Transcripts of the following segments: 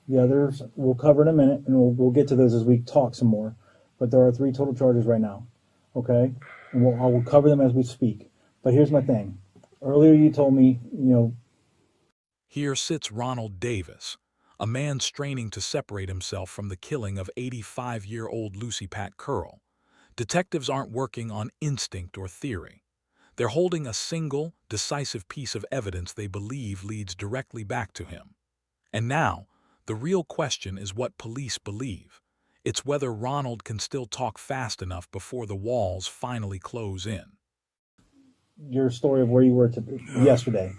The others we'll cover in a minute, and we'll get to those as we talk some more. But there are 3 total charges right now, okay? And I will cover them as we speak. But here's my thing. Earlier you told me, Here sits Ronald Davis, a man straining to separate himself from the killing of 85-year-old Lucy Pat Curl. Detectives aren't working on instinct or theory. They're holding a single, decisive piece of evidence they believe leads directly back to him. And now, the real question is what police believe. It's whether Ronald can still talk fast enough before the walls finally close in. your story of where you were yesterday.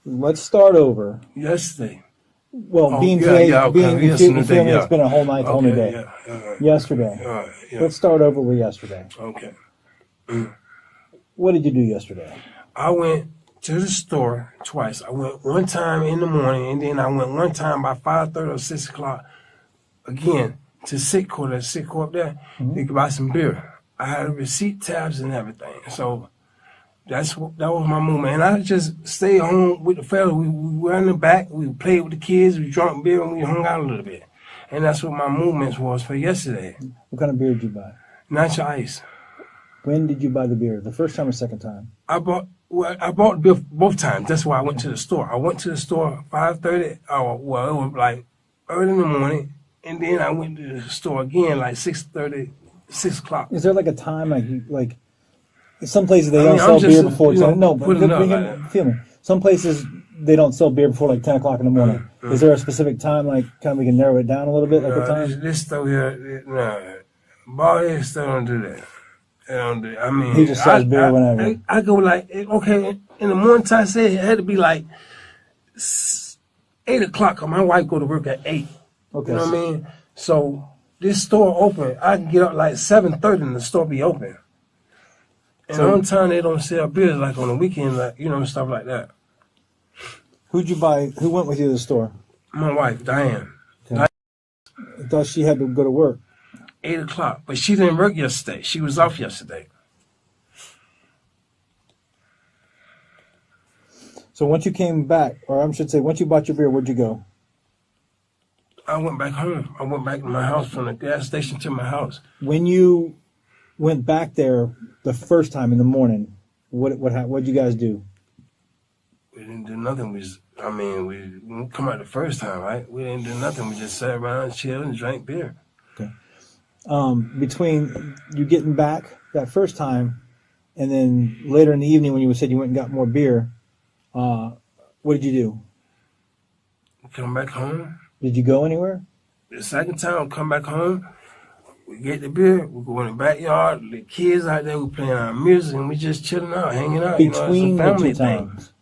Let's start over. Yesterday. Well, Oh, being yeah, today, yeah, okay. being Yesterday, it's been a whole night, whole new day. Yeah. Yesterday. Yeah. Let's start over with yesterday. Okay. What did you do yesterday? I went to the store twice. I went one time in the morning, and then I went one time by 5:30 or 6 o'clock again to Sitco, that Sitco up there, to buy some beer. I had receipt tabs and everything. So that was my movement. And I just stayed home with the fellas. We were in the back. We played with the kids. We drank beer, and we hung out a little bit. And that's what my movements was for yesterday. What kind of beer did you buy? Natural ice. When did you buy the beer? The first time or second time? I bought the beer both times. That's why I went to the store. I went to the store 5:30. Well, it was like early in the morning, and then I went to the store again like 6:30, 6 o'clock. Is there like a time like some places they don't sell beer before 10? No, but feel me. Some places they don't sell beer before like 10 o'clock in the morning. Is there a specific time, like kind of we can narrow it down a little bit, like a time? This store here, no, bar here still don't do that. They don't do. I mean, he just sells beer whenever. I go like, okay, in the morning time, say it had to be like 8 o'clock. My wife go to work at 8. Okay. You know what I mean? So this store open, I can get up like 7:30 and the store be open. And So- on time they don't sell beers like on the weekend, like stuff like that. Who'd you buy? Who went with you to the store? My wife, Diane. Okay. I thought she had to go to work. 8 o'clock, but she didn't work yesterday. She was off yesterday. So once you came back, or I should say, once you bought your beer, where'd you go? I went back home. I went back to my house from the gas station to my house. When you went back there the first time in the morning, what'd you guys do? We didn't do nothing. We didn't come out the first time, right? We didn't do nothing. We just sat around, chilled, and drank beer. Okay. Between you getting back that first time and then later in the evening when you said you went and got more beer, what did you do? Come back home. Did you go anywhere? The second time, come back home. We get the beer. We go in the backyard. The kids out there, we playing our music, and we just chilling out, hanging out. Between it's a family the two thing. times.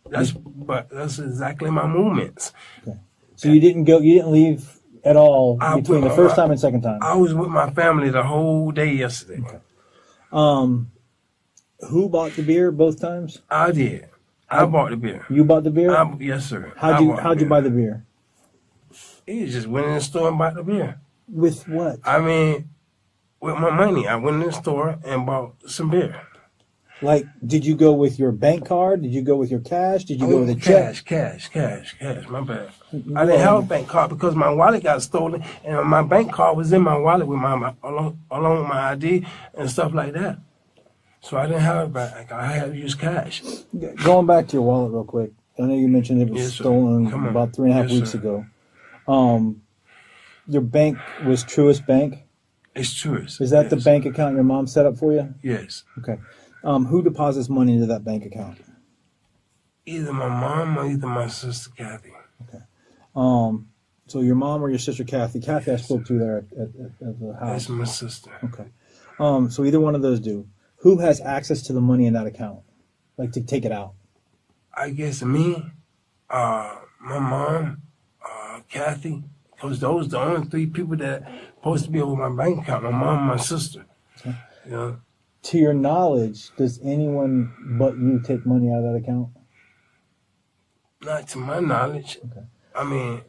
That's exactly my movements. Okay. So you didn't leave at all between the first time and second time? I was with my family the whole day yesterday. Okay. Who bought the beer both times? I did. I bought the beer. You bought the beer? Yes, sir. How'd you buy the beer? He just went in the store and bought the beer. With what? I mean, with my money. I went in the store and bought some beer. Like, did you go with your bank card? Did you go with your cash? Did you go with a check? Cash. My bad. I didn't have a bank card because my wallet got stolen, and my bank card was in my wallet with along with my ID and stuff like that. So I didn't have a bank. I had to use cash. Going back to your wallet real quick. I know you mentioned it was Yes, sir. stolen Come on. about 3.5 Yes, weeks sir. ago. Your bank was Truist Bank. It's Truist. Is that the Yes. bank account your mom set up for you? Yes. Okay. Who deposits money into that bank account? Either my mom or either my sister Kathy. Okay. So your mom or your sister Kathy. Kathy, I spoke to there at the house. That's my sister. Okay. So either one of those do. Who has access to the money in that account? Like to take it out? I guess me, my mom, Kathy, because those are the only 3 people that supposed to be over my bank account. My mom and my sister. Okay. You know? To your knowledge, does anyone but you take money out of that account? Not to my knowledge. Okay. I mean,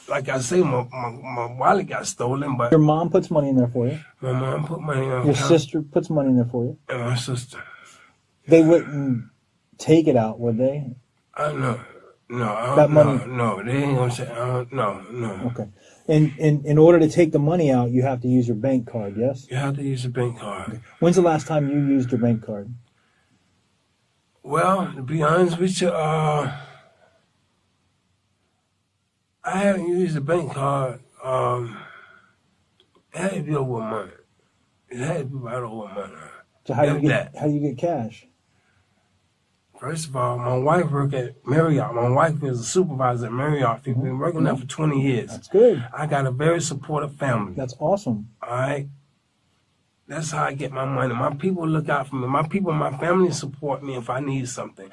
like I say, my wallet got stolen, but Your mom puts money in there for you. my mom put money on Your account, sister puts money in there for you. and my sister. They wouldn't take it out, would they? I don't know. No, that money? No, they ain't gonna say, no. Okay. And in order to take the money out, you have to use your bank card, yes? You have to use a bank card. Okay. When's the last time you used your bank card? Well, to be honest with you, I haven't used a bank card. It had to be over a month. It had to be right over a month. So how do you get cash? First of all, my wife worked at Marriott. My wife is a supervisor at Marriott. She's been working there for 20 years. That's good. I got a very supportive family. That's awesome. All right? That's how I get my money. My people look out for me. My people, my family support me if I need something.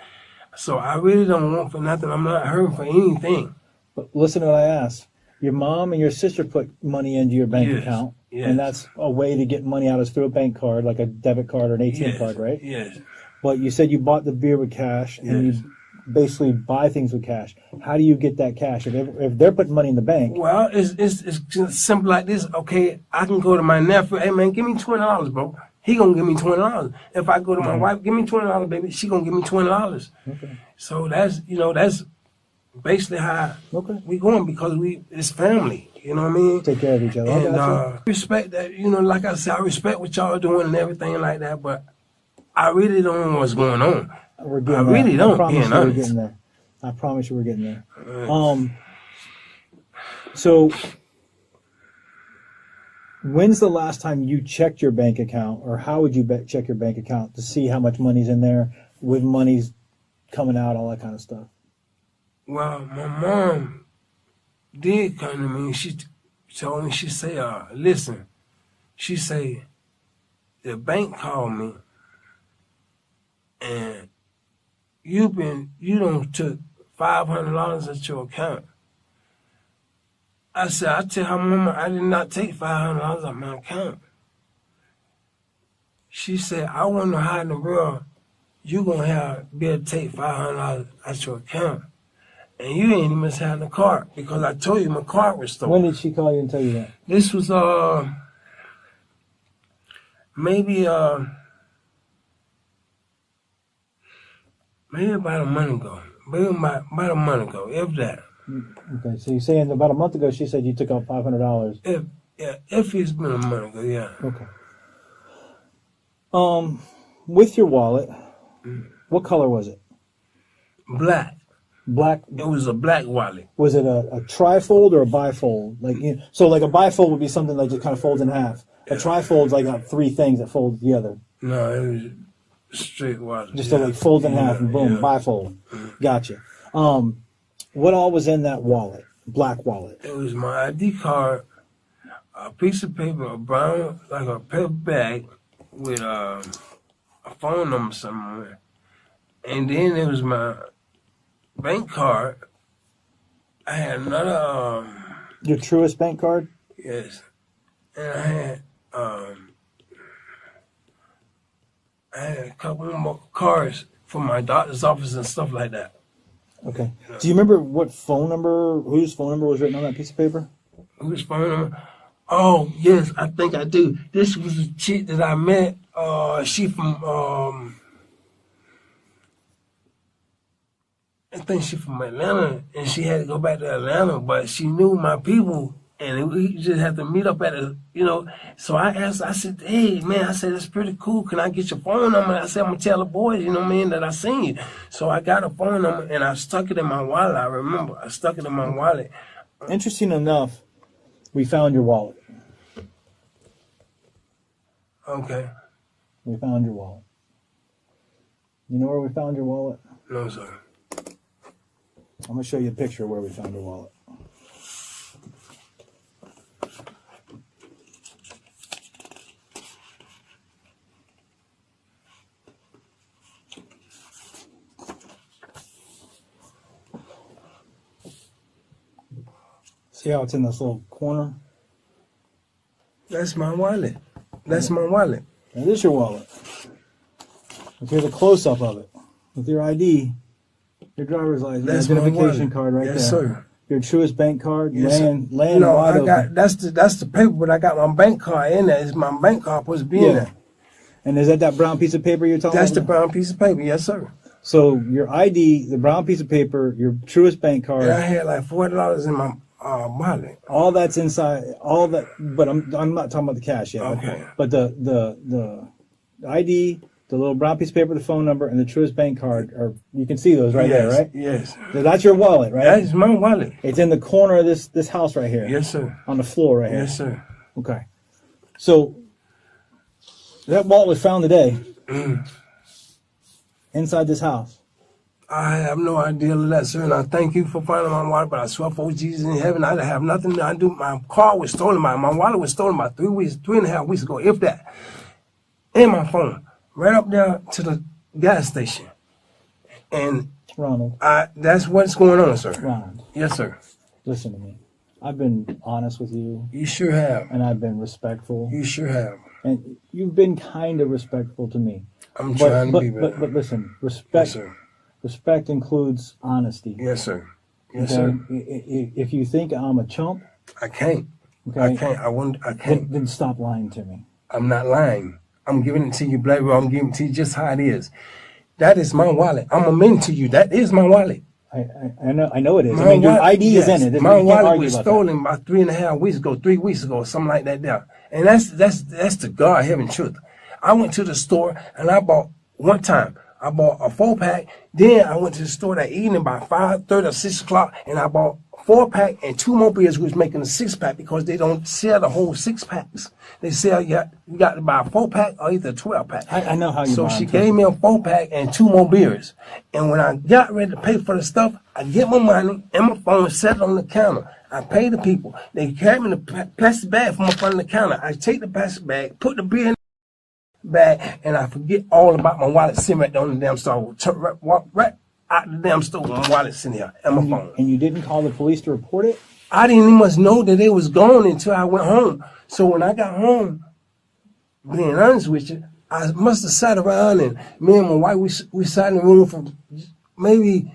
So I really don't want for nothing. I'm not hurting for anything. But listen to what I asked. Your mom and your sister put money into your bank account. Yes. And that's a way to get money out is through a bank card, like a debit card or an ATM card, right? Yes. But you said you bought the beer with cash, and you basically buy things with cash. How do you get that cash? If they're putting money in the bank? Well, it's just simple like this. Okay, I can go to my nephew. Hey, man, give me $20, bro. He gonna give me $20. If I go to my wife, give me $20, baby. She gonna give me $20. Okay. So that's basically how we going because it's family. You know what I mean? Take care of each other. And respect that. Like I said, I respect what y'all doing and everything like that. But I really don't know what's going on. I really don't. Being honest. I promise you, we're getting there. So, when's the last time you checked your bank account, or how would you check your bank account to see how much money's in there, with money's coming out, all that kind of stuff? Well, my mom did come to me. She told me. She say, "Listen," she say, "the bank called me, and you don't took $500 at your account." I said, "I tell her, Mama, I did not take $500 out my account." She said, "I want to know how in the world you gonna be able to take $500 out your account, and you ain't even having a card because I told you my card was stolen." When did she call you and tell you that? This was maybe about a month ago. Maybe about a month ago, if that. Okay, so you're saying about a month ago she said you took out $500. If it's been a month ago, yeah. Okay. With your wallet, what color was it? Black. Black. It was a black wallet. Was it a trifold or a bifold? So like a bifold would be something like just kind of folds in half. A trifold's like got three things that fold together. No, it was straight wallet. Just like folds in half and boom, bifold. Gotcha. What all was in that wallet? Black wallet. It was my ID card, a piece of paper, a brown, like a paper bag with a phone number somewhere. And then it was my bank card. I had another... Your Truist bank card? Yes. And I had a couple more cards for my doctor's office and stuff like that. Okay. Do you remember whose phone number was written on that piece of paper? Whose phone number? Oh, yes, I think I do. This was a chick that I met. She from, I think she from Atlanta, and she had to go back to Atlanta, but she knew my people, and we just had to meet up at So I asked, I said, "Hey, man," I said, "that's pretty cool. Can I get your phone number?" I said, "I'm going to tell the boys, that I seen you." So I got a phone number, and I stuck it in my wallet. I remember. I stuck it in my wallet. Interesting enough, we found your wallet. Okay. We found your wallet. You know where we found your wallet? No, sir. I'm going to show you a picture of where we found your wallet. See how it's in this little corner? That's my wallet. That's my wallet. That is your wallet. Here's a close-up of it. With your ID, your driver's license, that's identification card right there. Yes, sir. Your Truist bank card, yes, laying wide open. That's the paper, but I got my bank card in there. Is my bank card supposed to be in there? And is that brown piece of paper you're talking about? That's the brown piece of paper, yes, sir. So your ID, the brown piece of paper, your Truist bank card. And I had like $40 in my wallet. All that's inside. All that, but I'm not talking about the cash yet. Okay. But the ID, the little brown piece of paper, the phone number, and the Truist bank card, or you can see those right there, right? Yes. So that's your wallet, right? That is my wallet. It's in the corner of this house right here. Yes, sir. On the floor right here. Yes, sir. Okay. So that wallet was found today inside this house. I have no idea of that, sir, and I thank you for finding my wallet, but I swear for Jesus in heaven, I have nothing to do. My car was stolen. My wallet was stolen about 3.5 weeks ago, if that. And my phone. Right up there to the gas station. And Ronald. That's what's going on, sir. Ronald. Yes, sir. Listen to me. I've been honest with you. You sure have. And I've been respectful. You sure have. And you've been kind of respectful to me. I'm trying to be better. But listen, respect. Yes, sir. Respect includes honesty. Yes, sir. Yes, okay? sir. If you think I'm a chump, I can't. Okay? I can't. I can't. Then stop lying to me. I'm not lying. I'm giving it to you, black. I'm giving it to you just how it is. That is my wallet. I'm admitting to you. That is my wallet. I know it is. I mean, your ID is in it. My wallet was stolen about 3.5 weeks ago, 3 weeks ago, something like that there. And that's the God heaven truth. I went to the store and I bought one time. I bought a 4-pack. Then I went to the store that evening by 5:30 or 6 o'clock, and I bought 4-pack and 2 more beers. We was making a 6-pack because they don't sell the whole 6-packs. They sell you got to buy a 4-pack or either a 12-pack. I know how you. So she gave me a 4-pack and 2 more beers. And when I got ready to pay for the stuff, I get my money and my phone set on the counter. I pay the people. They carry me the plastic bag from up front of the counter. I take the plastic bag, put the beer in bag, and I forget all about my wallet sitting right on the damn store. Walk right out the damn store with my wallet sitting here and my phone. And you didn't call the police to report it? I didn't even much know that they was gone until I went home. So when I got home, being honest with you, I must have sat around and me and my wife, we sat in the room for maybe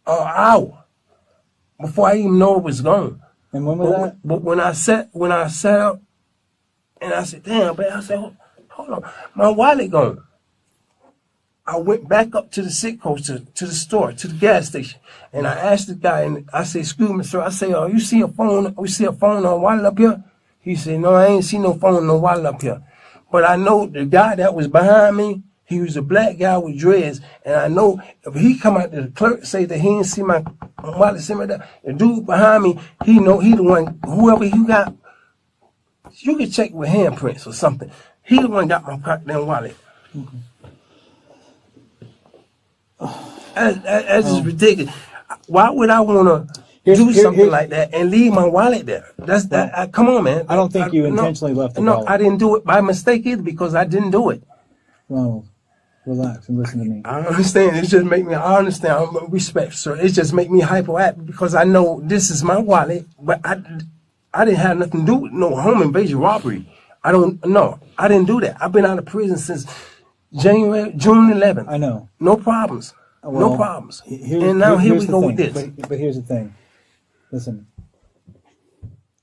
an hour before I even know it was gone. And when was that? But when I sat up and I said, damn, but I said, hold on, my wallet gone. I went back up to the Sitco, to the store, to the gas station, and I asked the guy, and I said, excuse me, sir, I say, oh, you see a phone or wallet up here? He said, no, I ain't see no phone, no wallet up here. But I know the guy that was behind me, he was a black guy with dreads, and I know if he come out to the clerk say that he didn't see my wallet sitting right there, the dude behind me, he know he the one, whoever you got, you can check with handprints or something. He the one got my goddamn wallet. Mm-hmm. That's just ridiculous. Why would I want to do something like that and leave my wallet there? Come on, man. I don't think you intentionally left the wallet. No, I didn't do it by mistake either because I didn't do it. Ronald, relax and listen to me. I understand. It just make me. I understand. I respect, sir. It just make me hyperactive because I know this is my wallet, but I didn't have nothing to do with no home invasion robbery. I didn't do that. I've been out of prison since June 11th. I know. No problems. Well, no problems. And now here we go with this. But here's the thing. Listen,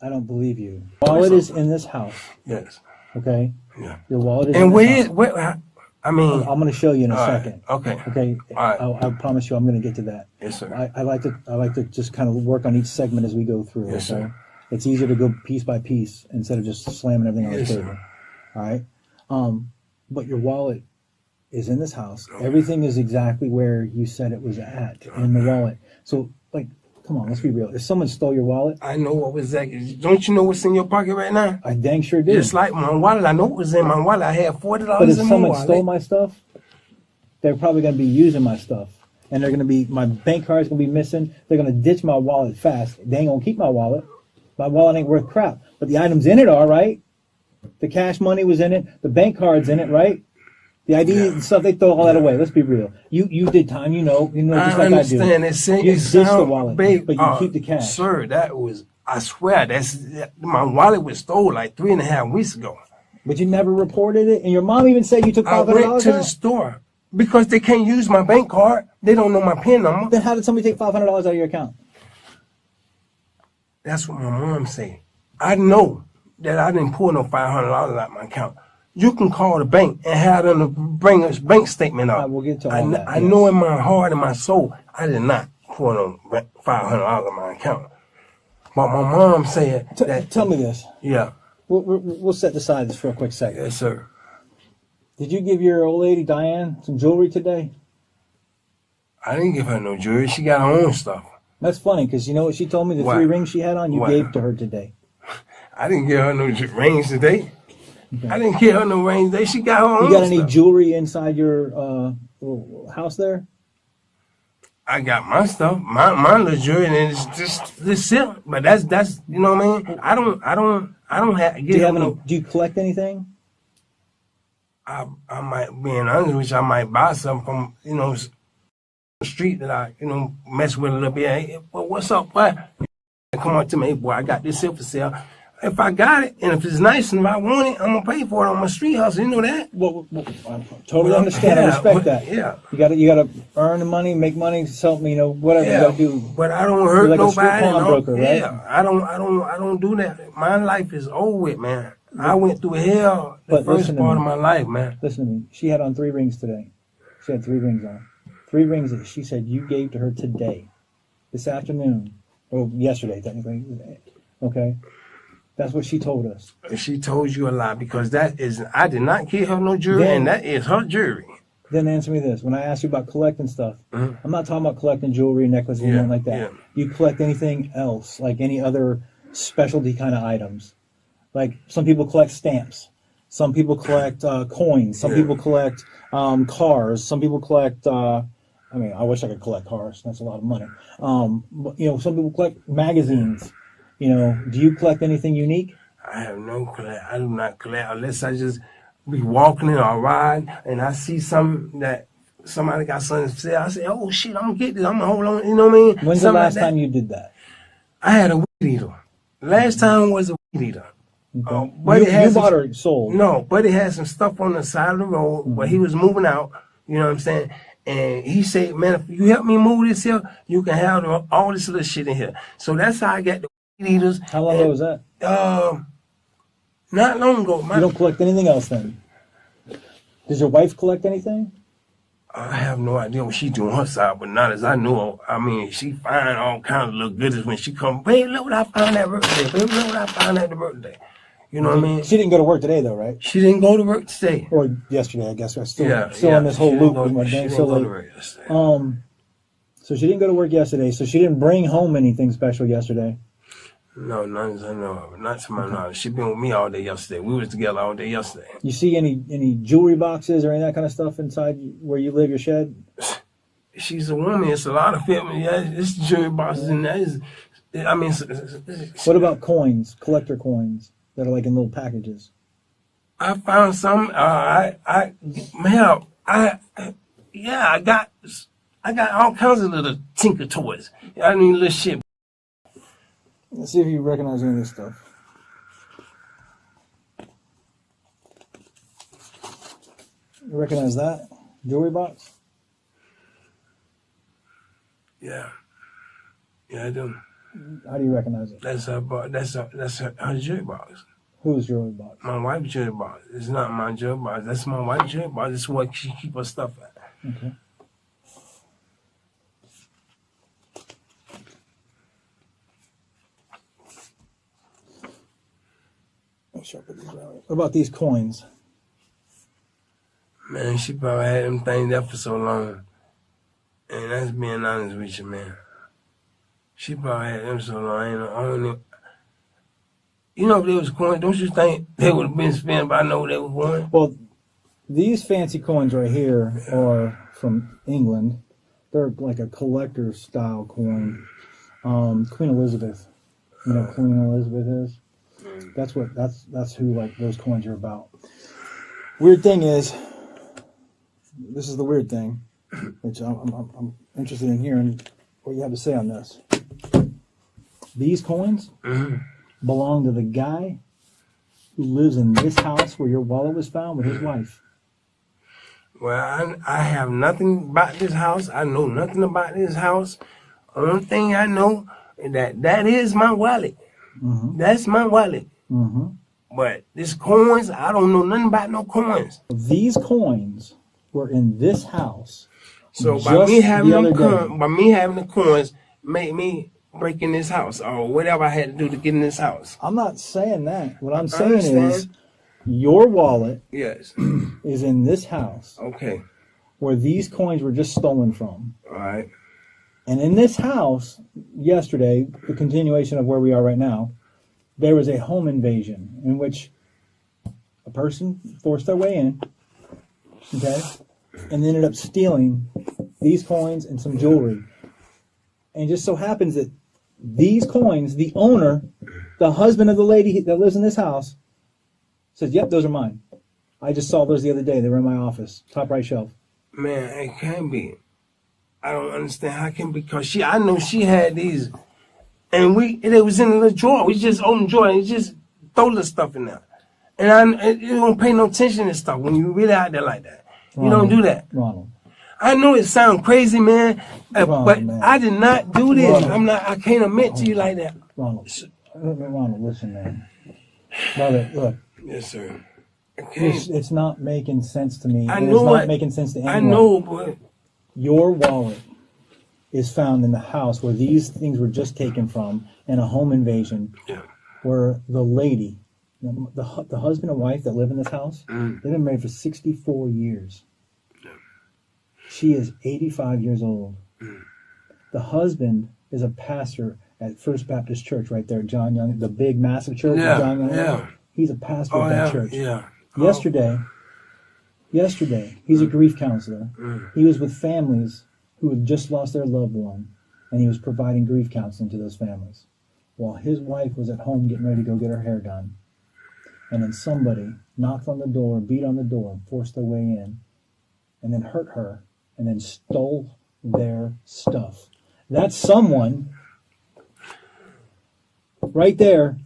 I don't believe you. Wallet is in this house. Yes. Okay? Yeah. Your wallet is and in where this is, where, I mean. I'm going to show you in a second. Right. Okay. Okay? All right. I promise you I'm going to get to that. Yes, sir. I like to just kind of work on each segment as we go through. Yes, okay? sir. It's easier to go piece by piece instead of just slamming everything on the table. Sir. All right? But your wallet is in this house. Everything is exactly where you said it was at in the wallet. So, like, come on, let's be real. If someone stole your wallet, I know what was that. Don't you know what's in your pocket right now? I dang sure do. Just like my wallet, I know what was in my wallet. I had $40 in my wallet. But if someone stole my stuff, they're probably going to be using my stuff, and they're going to be my bank card's going to be missing. They're going to ditch my wallet fast. They ain't going to keep my wallet. My wallet ain't worth crap, but the items in it are, right? The cash money was in it. The bank card's in it, right? The ID and stuff, they throw all that away. Let's be real. You did time, you know, just like I do. I understand. You ditched the wallet, but you keep the cash. Sir, I swear, my wallet was stolen like 3.5 weeks ago. But you never reported it? And your mom even said you took $500 I went to the store because they can't use my bank card. They don't know my PIN number. Then how did somebody take $500 out of your account? That's what my mom said. I know that I didn't pull no $500 out of my account. you can call the bank and have them to bring a bank statement up. We'll get to all that. I know in my heart and my soul, I did not put on $500 in my account. But my mom said that. Tell me this. Yeah. We'll set aside this for a quick second. Yes, sir. Did you give your old lady, Diane, some jewelry today? I didn't give her no jewelry. She got her own stuff. That's funny, because you know what she told me? The 3 rings she had on, you gave to her today. I didn't give her no rings today. Okay. I didn't give her no rings today. She got her own stuff. You got any jewelry inside your house there? I got my stuff, my little jewelry, and it's just this silk. But that's you know what I mean. I don't have. Do you collect anything? I might, being honest with you, I might buy something from the street that I mess with a little bit. Hey, well, what's up, boy? Come on to me, hey, boy. I got this silk for sale. If I got it, and if it's nice, and if I want it, I'm gonna pay for it on my street hustle. You know that? Well I totally understand. I respect that. Yeah. You gotta earn the money, make money, sell me, whatever you gotta do. But I don't hurt like nobody. A pawnbroker, right? Yeah. I don't do that. My life is over with, man. I went through hell the first part of my life, man. Listen to me. She had on 3 rings today. She had 3 rings on. 3 rings that she said you gave to her today, this afternoon, or yesterday, technically. Okay. That's what she told us. She told you a lie, because I did not give her no jewelry, and that is her jewelry. Then answer me this. When I asked you about collecting stuff, I'm not talking about collecting jewelry, necklaces, anything like that. Yeah. You collect anything else, like any other specialty kind of items. Like some people collect stamps. Some people collect coins. Some people collect cars. Some people collect, I wish I could collect cars. That's a lot of money. But, some people collect magazines. Do you collect anything unique? I have no collect. I do not collect unless I just be walking in or riding and I see something that somebody got something to sell. I say, oh shit, I'm gonna get this. I'm gonna hold on. You know what I mean? When's the last time you did that? I had a weed eater. Last time was a weed eater. Okay. You bought or sold? No, Buddy had some stuff on the side of the road where he was moving out. You know what I'm saying? And he said, man, if you help me move this here, you can have all this little shit in here. So that's how I got the weed eaters. How long ago was that? Not long ago. You don't collect anything else then? Does your wife collect anything? I have no idea what she do on her side, but not as I know. I mean, she find all kinds of little goodies when she come. Babe, look what I found that birthday. Babe, look what I found at the birthday. You know what I mean? She didn't go to work today, though, right? She didn't go to work today. Or yesterday, I guess. I'm still in this whole loop with my dang. So she didn't go to work yesterday. So she didn't bring home anything special yesterday. No, none as I know of. Not to my knowledge. She been with me all day yesterday. We was together all day yesterday. You see any jewelry boxes or any of that kind of stuff inside where you live, your shed? She's a woman. It's a lot of family. Yeah, it's jewelry boxes in there. What about coins, collector coins that are like in little packages? I found some. I got all kinds of little tinker toys. I mean, little shit. Let's see if you recognize any of this stuff. You recognize that jewelry box? Yeah, I do. How do you recognize it? That's her jewelry box. Whose jewelry box? My wife's jewelry box. It's not my jewelry box. That's my wife's jewelry box. That's what she keep her stuff at. Okay. What about these coins? Man, she probably had them things there for so long. And that's being honest with you, man. She probably had them so long. If they was coins, don't you think they would have been spent if I know they were coins? Well, these fancy coins right here are from England. They're like a collector style coin. Queen Elizabeth. You know who Queen Elizabeth is? That's who like those coins are about. Weird thing is, this is the weird thing, which I'm interested in hearing what you have to say on this. These coins belong to the guy who lives in this house where your wallet was found with his wife. Well, I have nothing about this house. I know nothing about this house. Only thing I know is that is my wallet. Mm-hmm. That's my wallet. Mm-hmm. But this coins, I don't know nothing about no coins. These coins were in this house. So by me having the coins made me break in this house or whatever I had to do to get in this house. I'm not saying that. What I'm saying is your wallet is in this house. Okay. Where these coins were just stolen from. All right. And in this house, yesterday, the continuation of where we are right now, there was a home invasion in which a person forced their way in, okay, and ended up stealing these coins and some jewelry. And it just so happens that these coins, the owner, the husband of the lady that lives in this house, says, yep, those are mine. I just saw those the other day. They were in my office, top right shelf. Man, it can't be. I don't understand how it can be, because I know she had these, and it was in the little drawer. We just opened the drawer and just throw the stuff in there. And you don't pay no attention to stuff when you really out there like that. Ronald, you don't do that. Ronald. I know it sounds crazy, man, but man. I did not do this. Ronald. I can't admit to you like that. Ronald, listen, man. Brother, look. Yes, sir. It's not making sense to me. I It's know not it. making sense to anyone. I know, but your wallet is found in the house where these things were just taken from in a home invasion, where the lady, the husband and wife that live in this house, they've been married for 64 years. She is 85 years old. The husband is a pastor at First Baptist Church right there, John Young, the big, massive church. John Young. He's a pastor of that church. Yesterday, he's a grief counselor. He was with families who had just lost their loved one, and he was providing grief counseling to those families, while his wife was at home getting ready to go get her hair done. And then somebody knocked on the door, beat on the door, forced their way in, and then hurt her, and then stole their stuff. That someone right there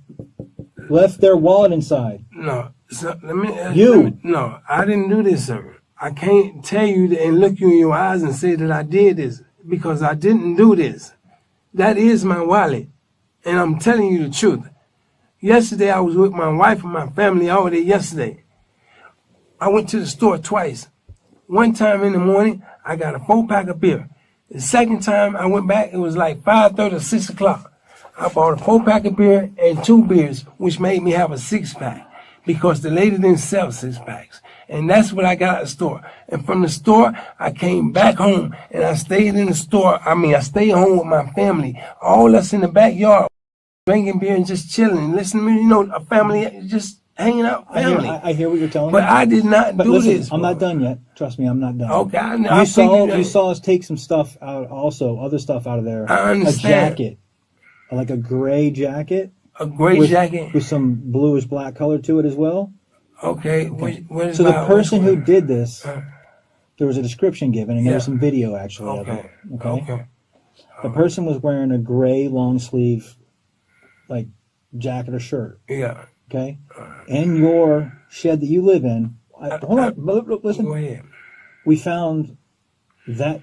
left their wallet inside. No. So No, I didn't do this, sir. I can't tell you that and look you in your eyes and say that I did this, because I didn't do this. That is my wallet, and I'm telling you the truth. Yesterday, I was with my wife and my family all day yesterday. I went to the store twice. One time in the morning, I got a 4-pack of beer. The second time I went back, it was like 5:30 or 6 o'clock. I bought a 4-pack of beer and 2 beers, which made me have a 6-pack. Because the lady didn't sell 6-packs. And that's what I got at the store. And from the store, I came back home and I stayed in the store. I stayed home with my family. All us in the backyard, drinking beer and just chilling. Listen to me, a family just hanging out, family. I hear what you're telling me. But I did not do this. I'm not done yet. Trust me, I'm not done. Okay, you saw us take some stuff out also, other stuff out of there. I understand. A jacket. Like a gray jacket. A gray jacket? With some bluish black color to it as well. Okay. So the person who did this, there was a description given, and there was some video actually of it. Okay. The person was wearing a gray long sleeve, like, jacket or shirt. Yeah. Okay. In your shed that you live in, hold on, listen. Go ahead. We found that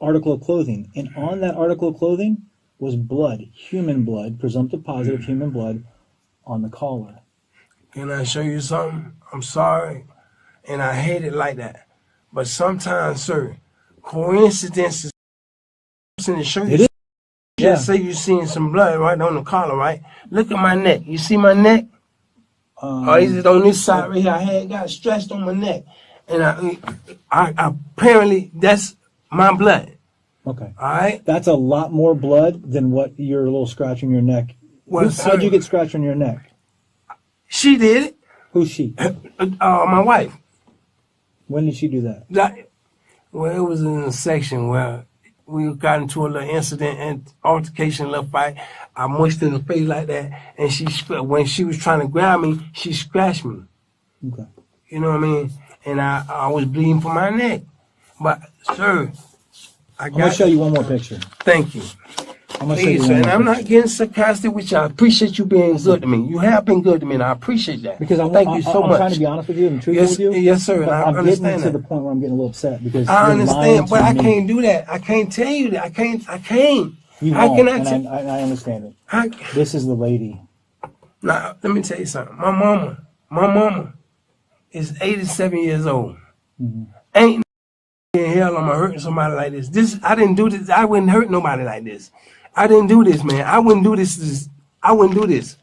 article of clothing, and on that article of clothing was blood, human blood, presumptive positive human blood, on the collar. Can I show you something? I'm sorry, and I hate it like that. But sometimes, sir, coincidences in the shirt. Just say you're seeing some blood right on the collar, right? Look at my neck. You see my neck? Or is it on this side right here? I had got stretched on my neck, and I apparently that's my blood. Okay. All right. That's a lot more blood than what your little scratch on your neck. Well, how'd you get scratched on your neck? She did it. Who's she? My wife. When did she do that? Well, it was in a section where we got into a little incident and altercation, a little fight. I mushed in the face like that, and when she was trying to grab me, she scratched me. Okay. You know what I mean? And I was bleeding from my neck. But, sir, I'm going to show you one more picture. Thank you. Please, sir. And I'm not getting sarcastic with you. I appreciate you being good to me. You have been good to me, and I appreciate that. Because thank you so much. I'm trying to be honest with you and truthful with you. Yes, sir. And I understand getting to the point where I'm getting a little upset because I understand, but I can't do that. I can't tell you that. I can't. You How won't, can I I understand it. This is the lady Now, let me tell you something. My mama is 87 years old. Mm-hmm. Ain't in hell am I hurting somebody like this. I didn't do this. I wouldn't hurt nobody like this. I didn't do this, man. I wouldn't do this. I wouldn't do this.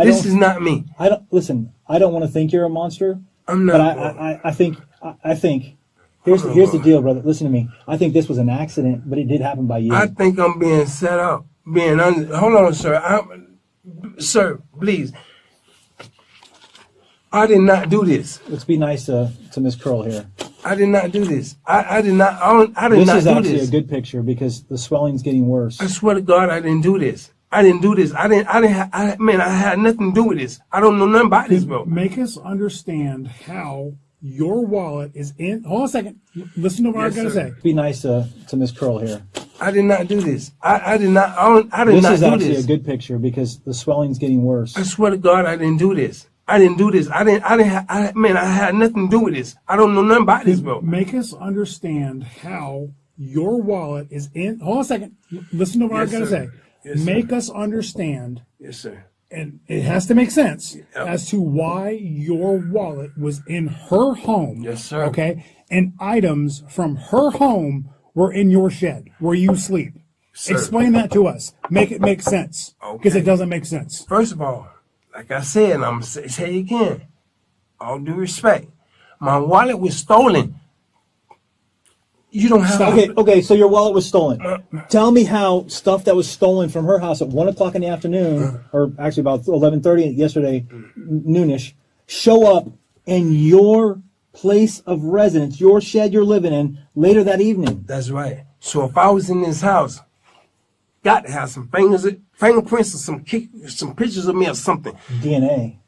This is not me. I don't want to think you're a monster. I'm not. But I think here's the deal, brother. Listen to me. I think this was an accident, but it did happen by you. I think I'm being set up. Hold on, sir. Sir, please. I did not do this. Let's be nice to Miss Curl here. I did not do this. I did not. I did not do this. This is actually a good picture because the swelling's getting worse. I swear to God, I didn't do this. I didn't do this. I had nothing to do with this. I don't know nothing about this, bro. Make us understand how your wallet is in. Hold on a second. Listen to what I'm going to say. Be nice to Miss Curl here. I did not do this. I did not. I did not do this. This is actually a good picture because the swelling's getting worse. I swear to God, I didn't do this. I didn't do this. I had nothing to do with this. I don't know nothing about this, bro. Make us understand how your wallet is in. Hold on a second. Listen to what I'm going to say. Yes, make us understand. Yes, sir. And it has to make sense as to why your wallet was in her home. Yes, sir. Okay? And items from her home were in your shed where you sleep. Sir. Explain that to us. Make it make sense. Because it doesn't make sense. First of all, like I said, and I'm going to say it again, all due respect, my wallet was stolen. You don't have Okay, so your wallet was stolen. Tell me how stuff that was stolen from her house at 1 o'clock in the afternoon, or actually about 11:30 yesterday, noonish, show up in your place of residence, your shed you're living in, later that evening. That's right. So if I was in this house, got to have some fingerprints or some pictures of me or something. DNA.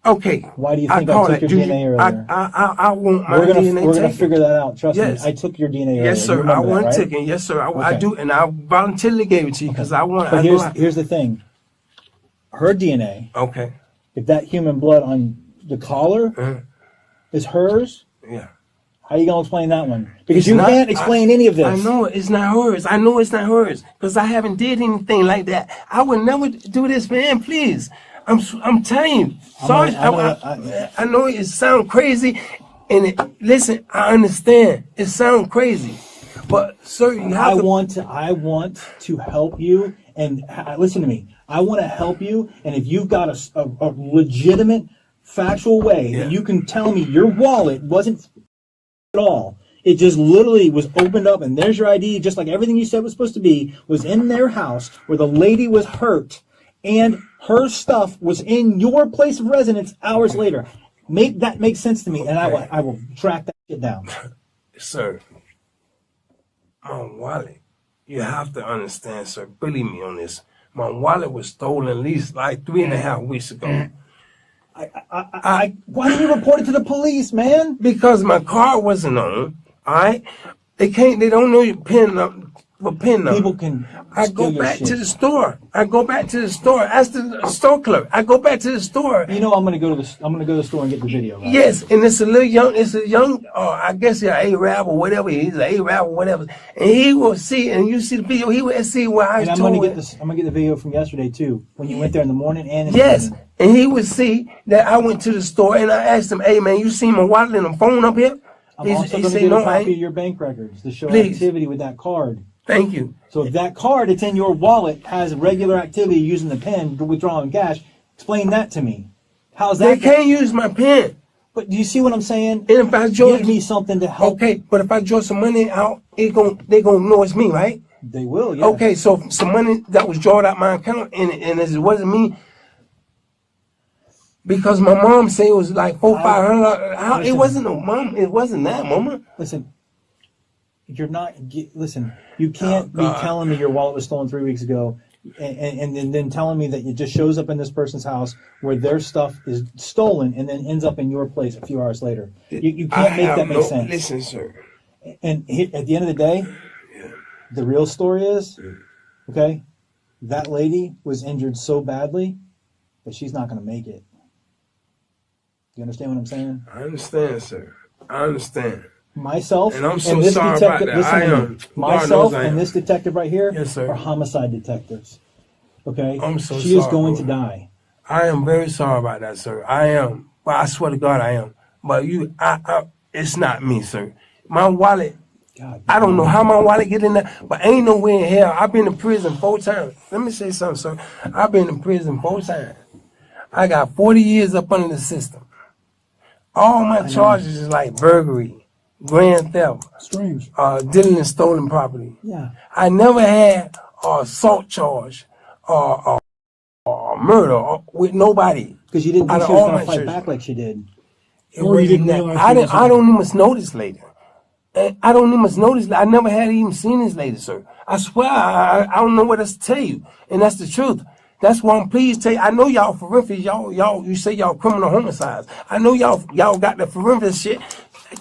Okay. Why do you think I took your DNA earlier? I want my DNA taken. We're going to figure that out. Trust me. I took your DNA earlier. Yes, sir. I want it taken. Yes, sir. I do. And I voluntarily gave it to you because I want But here's the thing. Her DNA. Okay. If that human blood on the collar is hers. Yeah. How are you going to explain that one? Because you can't explain any of this. I know it's not hers. I know it's not hers because I haven't did anything like that. I would never do this, man. Please. I'm telling you. Sorry, I know it sounds crazy, and listen, I understand it sounds crazy, but sir, you have I want to help you, and listen to me. I want to help you, and if you've got a legitimate, factual way that you can tell me your wallet wasn't at all. It just literally was opened up, and there's your ID, just like everything you said was supposed to be, was in their house where the lady was hurt. And her stuff was in your place of residence hours later. Make that make sense to me, and I will track that shit down. Sir, my wallet, you have to understand, sir, believe me on this. My wallet was stolen at least like 3.5 weeks ago. Why didn't you report it to the police, man? Because my card wasn't on, all right? They don't know your PIN number. People can. I go back to the store. Ask the store clerk. I go back to the store. You know, I'm gonna go to the store and get the video. Right? Yes, and it's a young. I guess he's an Arab or whatever. He's an Arab or whatever, and he will see. And you see the video. He will see where I was. And I'm gonna get the video from yesterday too, when you went there in the morning and in the evening. And he would see that I went to the store and I asked him, "Hey man, you see my wallet and the phone up here?" I'm also gonna get a copy of your bank records to show activity with that card. Thank you. So if that card that's in your wallet has regular activity using the PIN to withdrawing cash, explain that to me. How's that? They can't use my PIN. But do you see what I'm saying? And if I give me something to help. Okay, but if I draw some money out, they gonna know it's me, right? They will, yeah. Okay, so some money that was drawn out my account and it wasn't me. Because my mom said it was like $400-500. It wasn't no mom. It wasn't that, mama. Listen. Listen, you can't be telling me your wallet was stolen 3 weeks ago and then telling me that it just shows up in this person's house where their stuff is stolen and then ends up in your place a few hours later. You can't make that make sense. Listen, sir. And at the end of the day, the real story is, okay, that lady was injured so badly that she's not going to make it. You understand what I'm saying? I understand, sir. I understand. Myself and I'm so sorry about that. Myself and this detective right here are homicide detectives. Okay? I'm so sorry. She is going to die. I am very sorry about that, sir. I am. But I swear to God, I am. But it's not me, sir. My wallet, God, I don't know how my wallet get in there, but ain't no way in hell. I've been in prison 4 times. Let me say something, sir. I've been in prison 4 times. I got 40 years up under the system. All my charges is like burglary, grand theft, dealing in stolen property. Yeah. I never had an assault charge or murder with nobody. Because you didn't think she was going to fight back like she did. Or you didn't realize I don't even know this lady. I don't even know this. I never had even seen this lady, sir. I swear, I don't know what else to tell you, and that's the truth. That's why I'm pleased to tell you. I know y'all forensics, y'all. You say y'all criminal homicides. I know y'all got the forensics shit.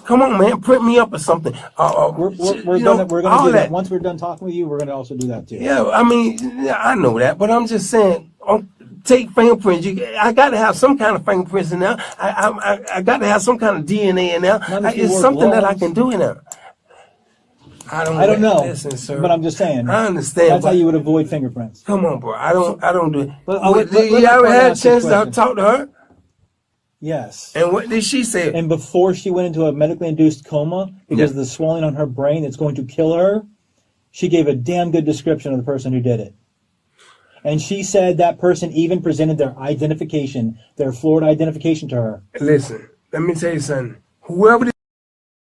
Come on, man, print me up or something. We're gonna do that. Once we're done talking with you, we're gonna also do that too. Yeah, I mean, I know that, but I'm just saying. Take fingerprints. I got to have some kind of fingerprints in there. I got to have some kind of DNA in there. It's something that I can do in there. I don't know. Listen, sir. But I'm just saying. I understand. That's how you would avoid fingerprints. Come on, bro. I don't do it. Did you ever have a chance to talk to her? Yes. And what did she say? And before she went into a medically induced coma because of the swelling on her brain that's going to kill her, she gave a damn good description of the person who did it. And she said that person even presented their identification, their Florida identification to her. Listen, let me tell you something. Whoever this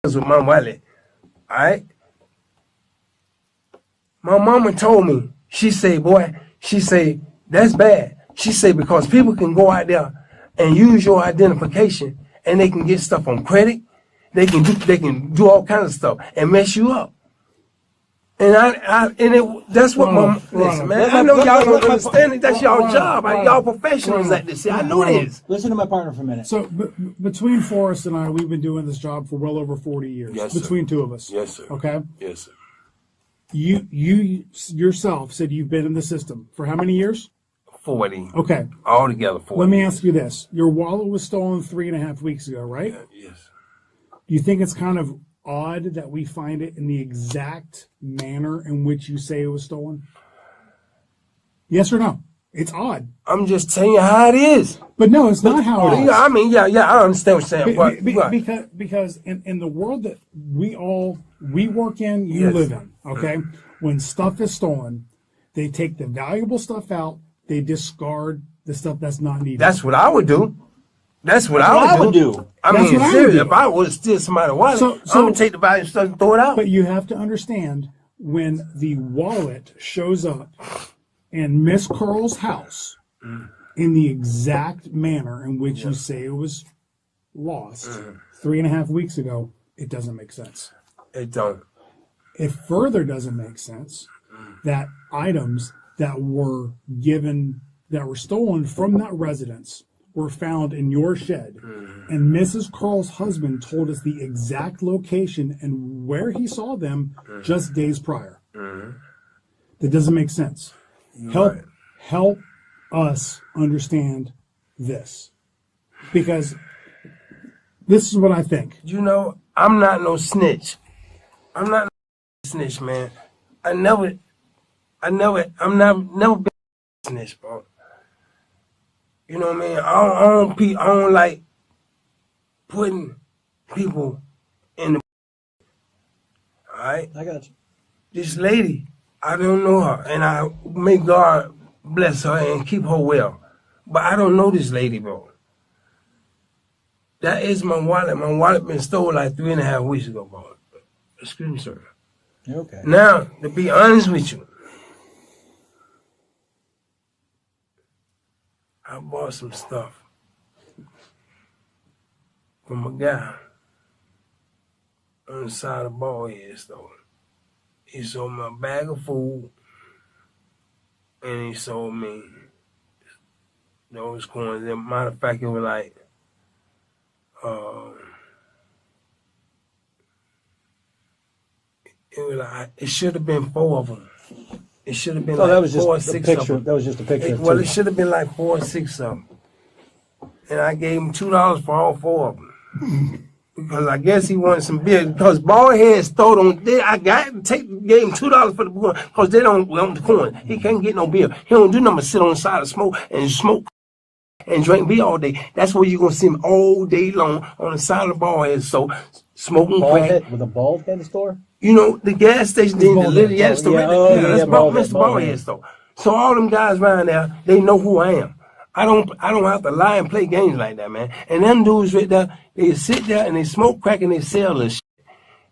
is with my wallet, all right? My mama told me, she said, boy, she said, that's bad. She said, because people can go out there and use your identification and they can get stuff on credit. They can do all kinds of stuff and mess you up. And that's what listen, man. I know y'all don't understand it. That's y'all job. Y'all professionals at this. I know this. Listen to my partner for a minute. So between Forrest and I, we've been doing this job for well over 40 years. Yes, sir. Between two of us. Yes, sir. Okay. Yes, sir. You yourself said you've been in the system for how many years? 40. Okay. Altogether 40. Let me ask you this: your wallet was stolen 3.5 weeks ago, right? Yes. Do you think it's kind of odd that we find it in the exact manner in which you say it was stolen? Yes or no? It's odd. I'm just telling you how it is. But no, it's not how it is. I mean, yeah, I understand what you're saying. Because in the world that we work in, you live in, okay? When stuff is stolen, they take the valuable stuff out, they discard the stuff that's not needed. That's what I would do. That's what I would do. I mean, seriously, if I would have steal somebody's wallet, I'm going to take the valuable stuff and throw it out. But you have to understand, when the wallet shows up in Miss Curl's house in the exact manner in which you say it was lost 3.5 weeks ago, it doesn't make sense. It don't. It further doesn't make sense that items that were stolen from that residence were found in your shed, and Mrs. Carl's husband told us the exact location and where he saw them just days prior. That doesn't make sense. Help us understand this, because this is what I think. You know, I'm not no snitch. I'm not no snitch, man. I'm never been a snitch, bro. You know what I mean? I don't like putting people in the. All right? I got you. This lady, I don't know her, and I may God bless her and keep her well. But I don't know this lady, bro. That is my wallet. My wallet been stolen like 3.5 weeks ago, bro. Excuse me, sir. You're okay. Now, to be honest with you, I bought some stuff from a guy on the side of the Ballhead store. He sold me a bag of food, and he sold me those coins. As a matter of fact, it was like, it should have been 4 of them. It should have been like that was 4 or just 6 a picture. of them. That was just a picture. Well, it should have been like 4 or 6 of them. And I gave him $2 for all 4 of them. Because I guess he wanted some beer. Because Ballhead stole them. Gave him $2 for the coin. Because they don't want the coin. He can't get no beer. He don't do nothing but sit on the side of smoke and smoke and drink beer all day. That's where you're gonna see him all day long on the side of the bald head store, smoking crack. With a bald head store? You know, the gas station, the little gas store. That's Mr. Baldhead store. So all them guys around there, they know who I am. I don't have to lie and play games like that, man. And them dudes right there, they sit there and they smoke crack and they sell this shit.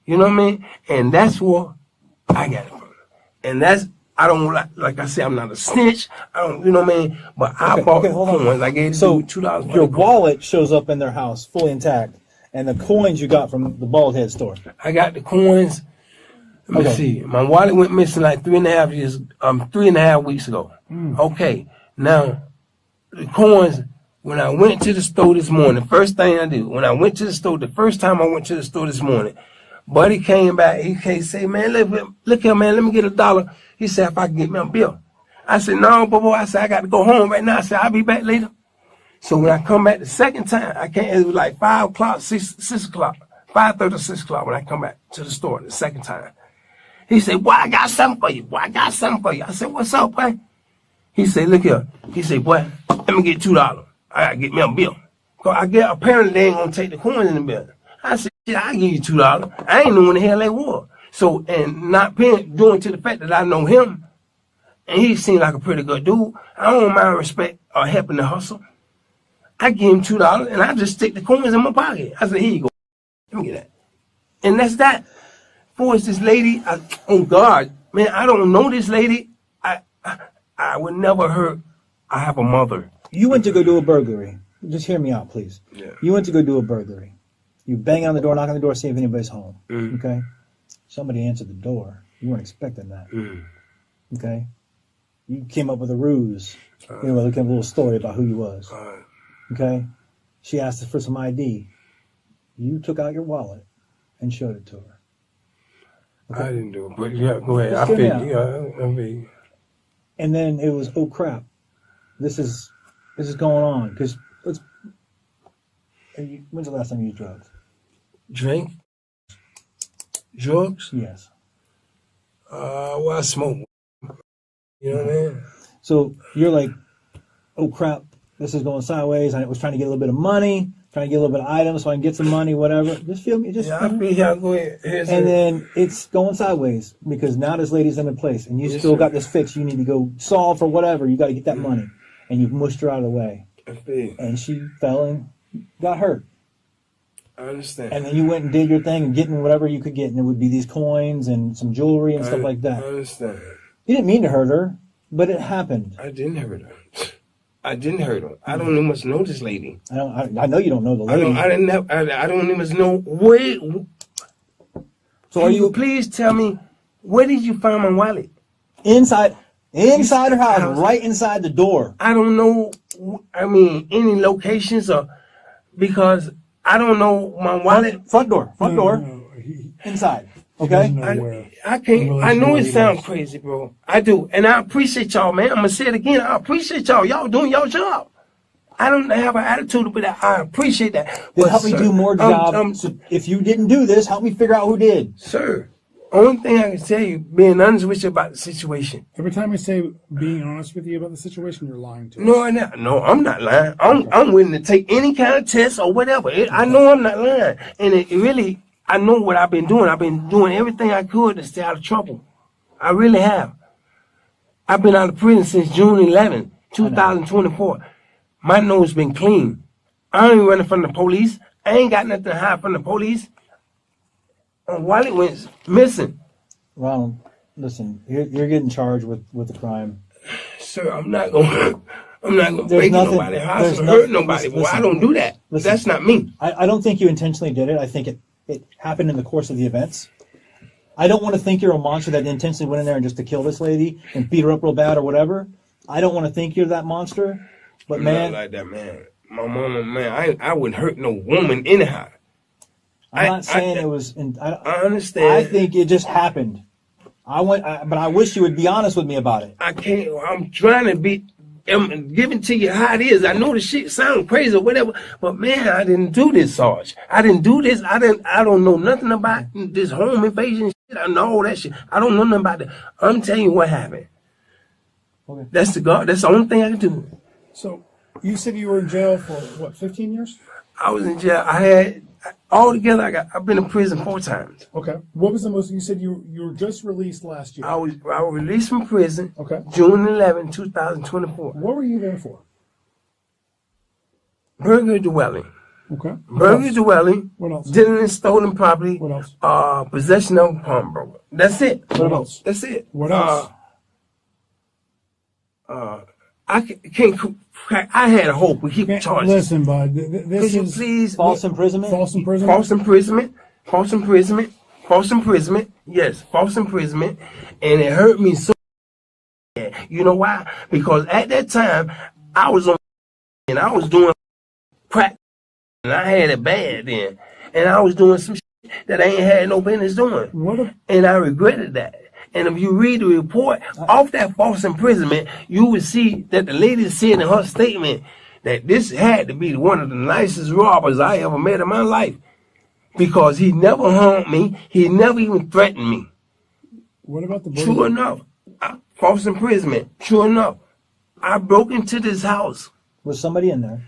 You know what I mean? And that's where I got it from. And that's, I don't, like I said, I'm not a snitch. I don't, you know what I mean? But I bought coins. I gave $2. Your wallet shows up in their house fully intact, and the coins you got from the bald head store. I got the coins. Let me see. My wallet went missing like 3.5 weeks ago. Okay. Now, the coins, when I went to the store this morning, first thing I did, when I went to the store, the first time I went to the store this morning, Buddy came back. He came say, man, look here, man, let me get $1. He said, if I can get me a bill. I said, no, boy. I said, I got to go home right now. I said, I'll be back later. So when I come back the second time, it was like 5 o'clock, 6 o'clock, 5:30 or 6 o'clock when I come back to the store the second time. He said, boy, I got something for you. Boy, I got something for you. I said, what's up, boy? He said, look here. He said, boy, let me get $2. I got to get me a bill. Cause apparently they ain't going to take the coins in the bill. I said, shit, I'll give you $2. I ain't know when the hell they were. So, and not paying, due to the fact that I know him, and he seemed like a pretty good dude, I don't mind respect or helping the hustle. I give him $2 and I just stick the coins in my pocket. I said, here you go. Let me get that. And that's that. For this lady, on God, man, I don't know this lady. I would never hurt. I have a mother. You went to go do a burglary. Just hear me out, please. Yeah. You went to go do a burglary. You bang on the door, knock on the door, see if anybody's home. Okay? Somebody answered the door. You weren't expecting that. Okay? You came up with a ruse. Anyway, look at a little story about who you was. Okay? She asked for some ID. You took out your wallet and showed it to her. Okay? I didn't do it, but yeah, go ahead. I figured, and then it was, oh crap, this is going on. Because when's the last time you used drugs? Drink? Drugs? Yes. Well, I smoke. You know what I mean? So you're like, oh crap, this is going sideways. I was trying to get a little bit of money, trying to get a little bit of items so I can get some money, whatever. Just feel me. I feel you. Go ahead. And then it's going sideways because now this lady's in a place and you still got this fix you need to go solve or whatever. You got to get that money. And you've mushed her out of the way. And she fell and got hurt. I understand. And then you went and did your thing and getting whatever you could get. And it would be these coins and some jewelry and stuff like that. I understand. You didn't mean to hurt her, but it happened. I didn't hurt her. I didn't hurt her. I don't much know this lady. I know you don't know the lady. I don't even know where. So are you? Please tell me, where did you find my wallet? Inside her house, right inside the door. I don't know. I mean, any locations or because I don't know my wallet. Front door. Inside. Okay. I can't. I know it sounds crazy, bro. I do, and I appreciate y'all, man. I'm gonna say it again. I appreciate y'all. Y'all doing your job. I don't have an attitude, but I appreciate that. Then help me do more job. So if you didn't do this, help me figure out who did. Sir, only thing I can tell you, being honest with you about the situation. Every time you say being honest with you about the situation, you're lying to us. No, I'm not lying. I'm willing to take any kind of test or whatever. I know I'm not lying, and it really. I know what I've been doing. I've been doing everything I could to stay out of trouble. I really have. I've been out of prison since June 11, 2024. My nose been clean. I ain't running from the police. I ain't got nothing to hide from the police. And while it went missing. Ronald, listen, you're getting charged with the crime. Sir, I'm not gonna break nobody's house or hurt nobody. Well, I don't do that. That's not me. I don't think you intentionally did it. I think it happened in the course of the events. I don't want to think you're a monster that intentionally went in there just to kill this lady and beat her up real bad or whatever. I don't want to think you're that monster. But man, not like that, man. My mama, man, I wouldn't hurt no woman anyhow. I'm not saying it was. I understand. I think it just happened. But I wish you would be honest with me about it. I can't. I'm trying to be. I'm giving to you how it is. I know the shit sound crazy or whatever, but man, I didn't do this, Sarge. I didn't do this. I don't know nothing about this home invasion shit. I know all that shit. I don't know nothing about that. I'm telling you what happened. Okay. That's the only thing I can do. So You said you were in jail for what, 15 years? I was in jail. I've been in prison 4 times. Okay. What was the most? You said you were just released last year. I was released from prison. Okay. June 11, 2024. What were you there for? Burglary dwelling. Okay. Burglary dwelling. What else? Dealing in stolen property. What else? Possession of pawnbroker. That's it. What else? That's it. What else? I can't. I had a hope. We keep charging. Listen, bud. This is please false imprisonment. False imprisonment. False imprisonment. False imprisonment. False imprisonment. Yes, false imprisonment, and it hurt me so bad. You know why? Because at that time I was on and I was doing crack, and I had it bad then, and I was doing some shit that I ain't had no business doing, and I regretted that. And if you read the report off that false imprisonment, you will see that the lady said in her statement that this had to be one of the nicest robbers I ever met in my life, because he never harmed me. He never even threatened me. What about the True enough, false imprisonment. True enough, I broke into this house. Was somebody in there?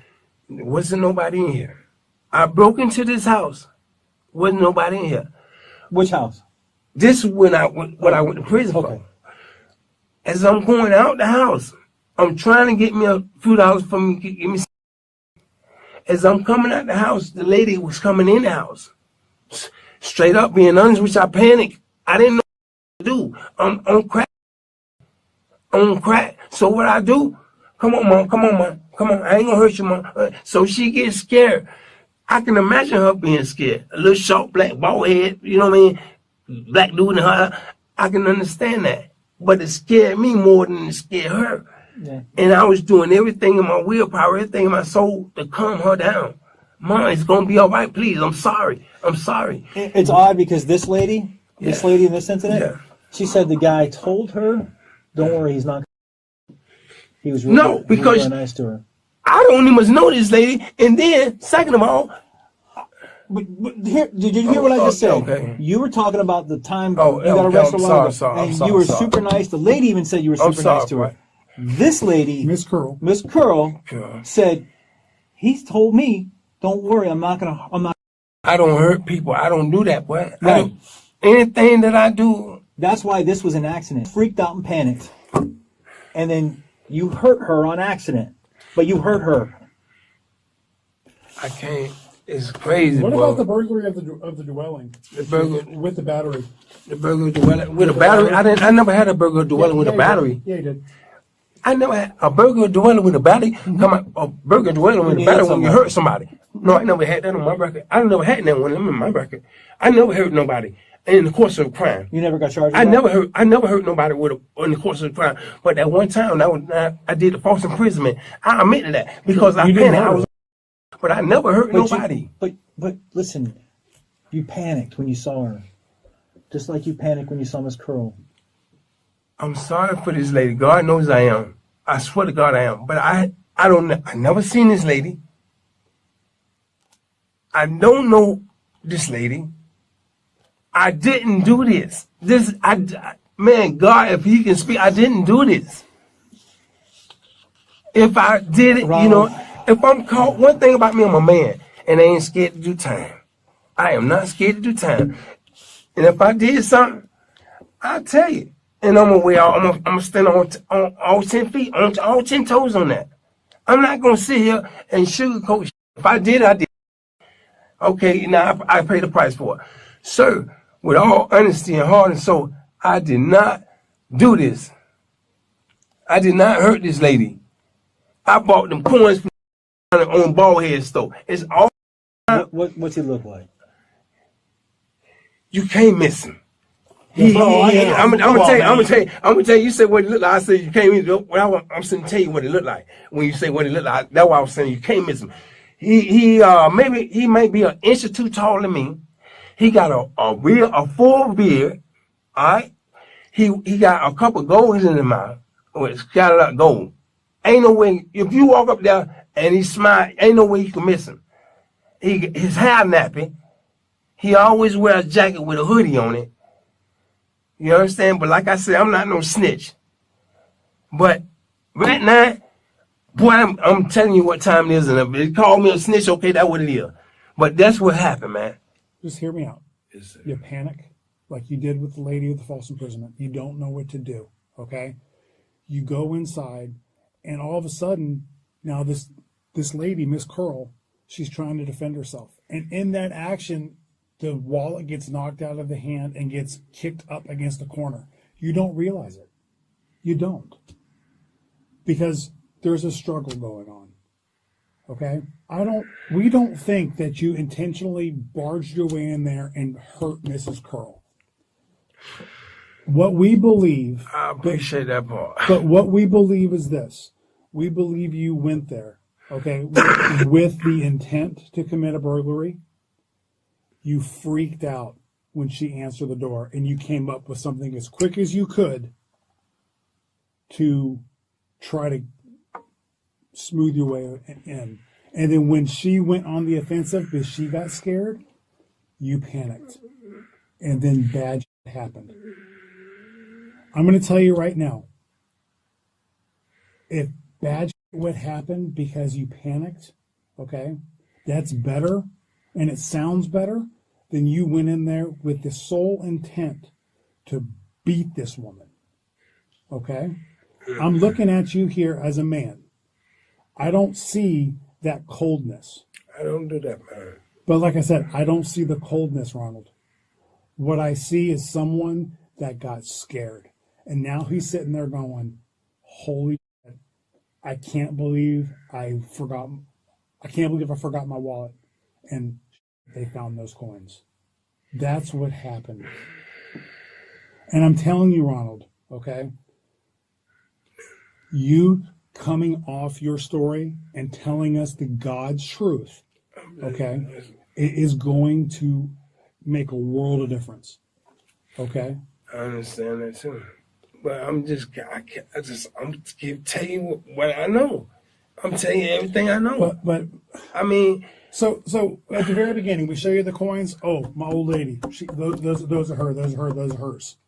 There wasn't nobody in here. I broke into this house. Wasn't nobody in here. Which house? This is when I went to prison for. As I'm going out the house, I'm trying to get me a few dollars for me to give me. As I'm coming out the house, the lady was coming in the house. Straight up, being honest, which I panicked. I didn't know what to do. I'm on crack. On crack. So what I do? Come on, Mom. Come on, Mom. Come on. I ain't gonna hurt you, Mom. So she gets scared. I can imagine her being scared. A little short, black, bald head. You know what I mean? Black dude in her. I can understand that. But it scared me more than it scared her. Yeah. And I was doing everything in my willpower, everything in my soul to calm her down. Mom, it's going to be all right, please. I'm sorry. I'm sorry. It's odd because this lady in this incident, she said the guy told her, don't worry, he's not. He was really, really nice to her. I don't even know this lady. And then, second of all, But here, did you hear what I just said? Okay. You were talking about the time you got arrested, and you were super nice. The lady even said you were super nice to her. Right. This lady, Miss Curl, said, "He's told me, don't worry, I'm not." I don't hurt people. I don't do that, boy. Right. Anything that I do. That's why this was an accident. Freaked out and panicked, and then you hurt her on accident, but you hurt her. I can't. It's crazy. What about the burglary of the dwelling? The burglary with the battery. The burglary dwelling with a battery. I never had a burglary dwelling with a battery. Yeah, you did. I never had a burglary dwelling with a battery. Come on, a burglary dwelling with a battery when you hurt somebody. No, I never had that on my record. I never had that one of them in my record. I never hurt nobody in the course of a crime. You never got charged. I never hurt nobody in the course of a crime. But that one time, I did the false imprisonment. I admitted that because I panicked. But I never hurt nobody. But listen, you panicked when you saw her, just like you panicked when you saw Miss Curl. I'm sorry for this lady. God knows I am. I swear to God I am. But I don't know. I never seen this lady. I don't know this lady. I didn't do this. Man, God, if He can speak, I didn't do this. If I did it, Ronald, if I'm caught, one thing about me, I'm a man, and I ain't scared to do time. I am not scared to do time. And if I did something, I'll tell you. And I'm gonna stand on all 10 feet, on all 10 toes on that. I'm not gonna sit here and sugarcoat shit. If I did, I did. Okay, now I paid the price for it. Sir, with all honesty and heart and soul, I did not do this. I did not hurt this lady. I bought them coins from on bald head store. It's all. What's he look like? You can't miss him. I'm gonna tell you. You said what it looked like. I said you can't miss him. I'm saying tell you what it looked like. When you say what it looked like, that's why I was saying you can't miss him. He may be an inch or two taller than me. He got a full beard. All right. He got a couple golds in his mouth. It's got a lot of gold. Ain't no way, if you walk up there and he smile, ain't no way you can miss him. His hair nappy. He always wears a jacket with a hoodie on it. You understand? But like I said, I'm not no snitch. But right now, Boy, I'm telling you what time it is, and if they call me a snitch, okay, that's what it is. But that's what happened, man. Just hear me out. Yes, you panic like you did with the lady with the false imprisonment. You don't know what to do, okay? You go inside, and all of a sudden, now this lady, Miss Curl, she's trying to defend herself. And in that action, the wallet gets knocked out of the hand and gets kicked up against the corner. You don't realize it. You don't. Because there's a struggle going on. Okay? We don't think that you intentionally barged your way in there and hurt Mrs. Curl. What we believe... I appreciate that part. But what we believe is this. We believe you went there, okay, with the intent to commit a burglary. You freaked out when she answered the door, and you came up with something as quick as you could to try to smooth your way in. And then when she went on the offensive because she got scared, you panicked. And then bad shit happened. I'm going to tell you right now, if bad shit would happen because you panicked, okay, that's better, and it sounds better than you went in there with the sole intent to beat this woman, okay? I'm looking at you here as a man. I don't see that coldness. I don't do that, man. But like I said, I don't see the coldness, Ronald. What I see is someone that got scared. And now he's sitting there going, holy shit, I can't believe I forgot my wallet. And they found those coins. That's what happened. And I'm telling you, Ronald, okay, you coming off your story and telling us the God's truth, okay, it is going to make a world of difference. Okay? I understand that too. But I'm telling you what I know. I'm telling you everything I know. But I mean, so at the very beginning, we show you the coins. Oh, my old lady. Those are her. Those are hers.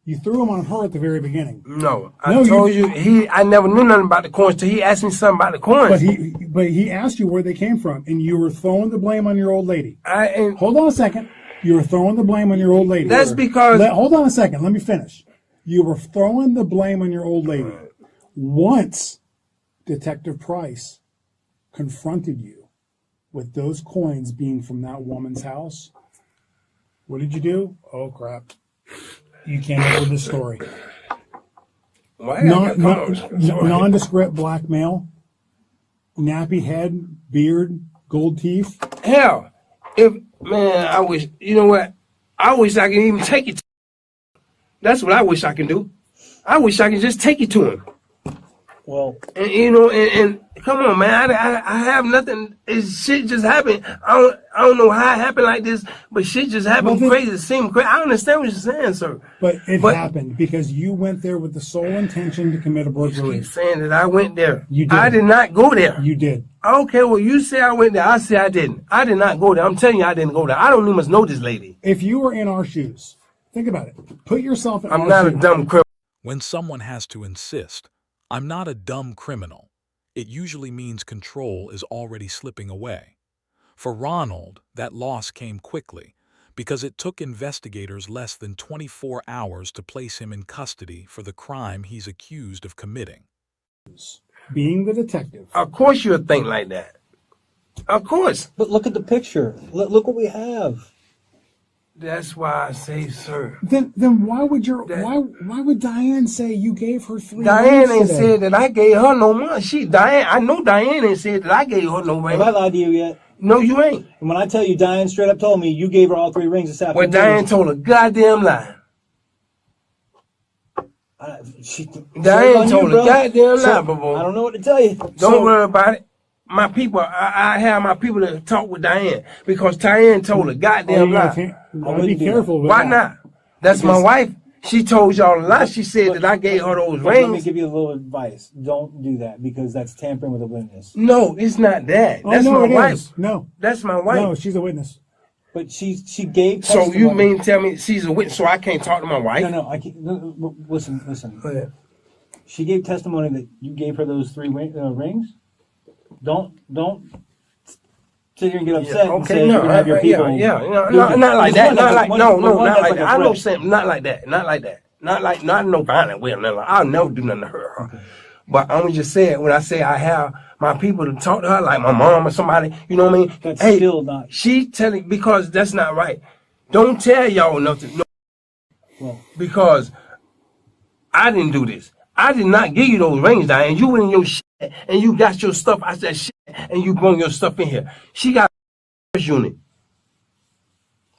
You threw them on her at the very beginning. No, I told you I never knew nothing about the coins till he asked me something about the coins. But he asked you where they came from, and you were throwing the blame on your old lady. Hold on a second. You were throwing the blame on your old lady. That's because... Hold on a second. Let me finish. You were throwing the blame on your old lady. Once Detective Price confronted you with those coins being from that woman's house, what did you do? Oh, crap. You can't hold this story. Nondescript blackmail, nappy head, beard, gold teeth. Hell, I wish, you know what? I wish I could even take it. That's what I wish I can do. I wish I could just take it to him. Well, and come on, man. I have nothing. Shit just happened. I don't know how it happened like this, but shit just happened crazy. It seemed crazy. I understand what you're saying, sir. But it happened because you went there with the sole intention to commit a burglary. You keep saying that I went there. You did. I did not go there. You did. Okay, well, you say I went there. I say I didn't. I did not go there. I'm telling you, I didn't go there. I don't even know this lady. If you were in our shoes, think about it. Put yourself in our shoes. I'm not a dumb criminal. When someone has to insist, I'm not a dumb criminal, it usually means control is already slipping away. For Ronald, that loss came quickly because it took investigators less than 24 hours to place him in custody for the crime he's accused of committing. Being the detective. Of course you'll think like that. Of course. But look at the picture. Look what we have. That's why I say, sir. Then why would why would Diane say you gave her 3 Diane ain't said that I gave her no money. I know Diane ain't said that I gave her no ring. Have I lied to you yet? No, you ain't. And when I tell you, Diane straight up told me you gave her all 3 rings this afternoon. Well, Diane told a goddamn lie. Diane told a goddamn lie, bro. I don't know what to tell you. Don't worry about it. My people, I have my people to talk with Diane because Diane told a goddamn lie. Be careful with Why that. not? That's my wife. She told y'all a lie. She said that I gave her those rings. Let me give you a little advice. Don't do that because that's tampering with a witness. No, it's not that. That's my wife. No. That's my wife. No, she's a witness. But she gave testimony. So you mean tell me she's a witness so I can't talk to my wife? No, I can't. Listen. Go ahead. She gave testimony that you gave her those 3 rings. Don't sit here and get upset and say you're gonna have your people. Not like that. Not like that. I know something. Not like that. Not no violent way. I'll never do nothing to hurt her. Okay. But I'm just saying, when I say I have my people to talk to her, like my mom or somebody, you know what I mean? That's still not. She telling, because that's not right. Don't tell y'all nothing. No, well, because I didn't do this. I did not give you those rings, Diane. You went in your shit and you got your stuff. I said shit, and you brought your stuff in here. She got a unit.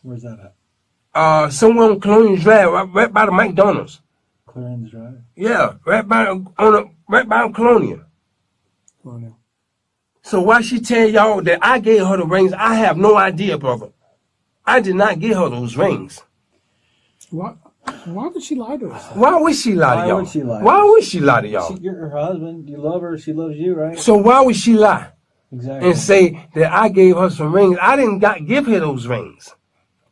Where's that at? Somewhere on Colonial Drive, right by the McDonald's. Clarence Drive. Yeah, right by Colonial. So why she tell y'all that I gave her the rings? I have no idea, brother. I did not give her those rings. Why would she lie to us? Why would she lie to y'all? Why would she lie? Why would she lie to y'all? You're her husband. You love her. She loves you, right? So why would she lie? Exactly. And say that I gave her some rings? I didn't give her those rings.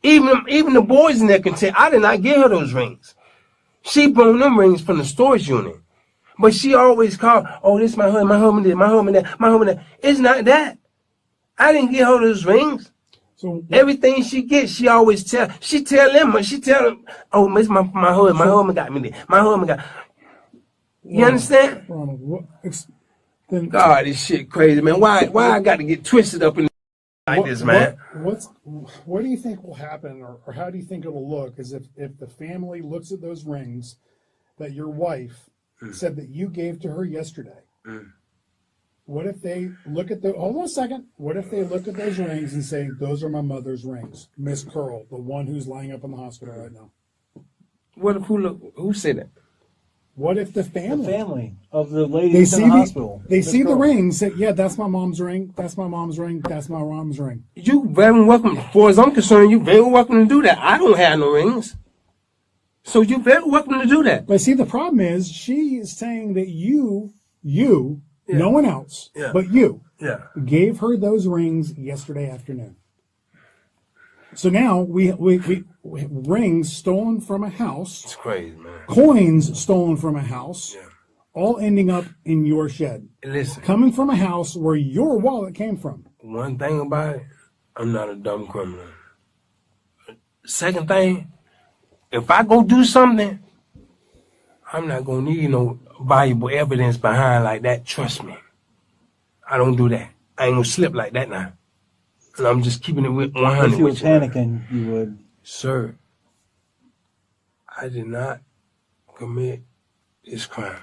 Even the boys in there can tell I did not give her those rings. She brought them rings from the storage unit. But she always called, oh, this my husband, my husband this, my husband that, my husband that. It's not that. I didn't give her those rings. So everything she gets, she always tell them, oh, it's my husband, my husband got me there. My husband got. You understand? Ronald, God, this shit crazy, man. Why I got to get twisted up in like this, man? What do you think will happen, or how do you think it'll look, is if the family looks at those rings that your wife said that you gave to her yesterday? What if they look at hold on a second. What if they look at those rings and say, those are my mother's rings, Miss Curl, the one who's lying up in the hospital right now? What if who said that? What if the family of the lady in the hospital? They see the ring, say, yeah, that's my mom's ring, that's my mom's ring, that's my mom's ring. You very welcome. As far as I'm concerned, you very welcome to do that. I don't have no rings. So you very welcome to do that. But see, the problem is she is saying that you, no one else, but you, gave her those rings yesterday afternoon. So now we rings stolen from a house. It's crazy, man. Coins stolen from a house. Yeah. All ending up in your shed. Listen. Coming from a house where your wallet came from. One thing about it, I'm not a dumb criminal. Second thing, if I go do something, I'm not going to need no valuable evidence behind like that. Trust me. I don't do that. I ain't going to slip like that now. And I'm just keeping it with 100. If you were panicking, you would. Sir, I did not commit this crime.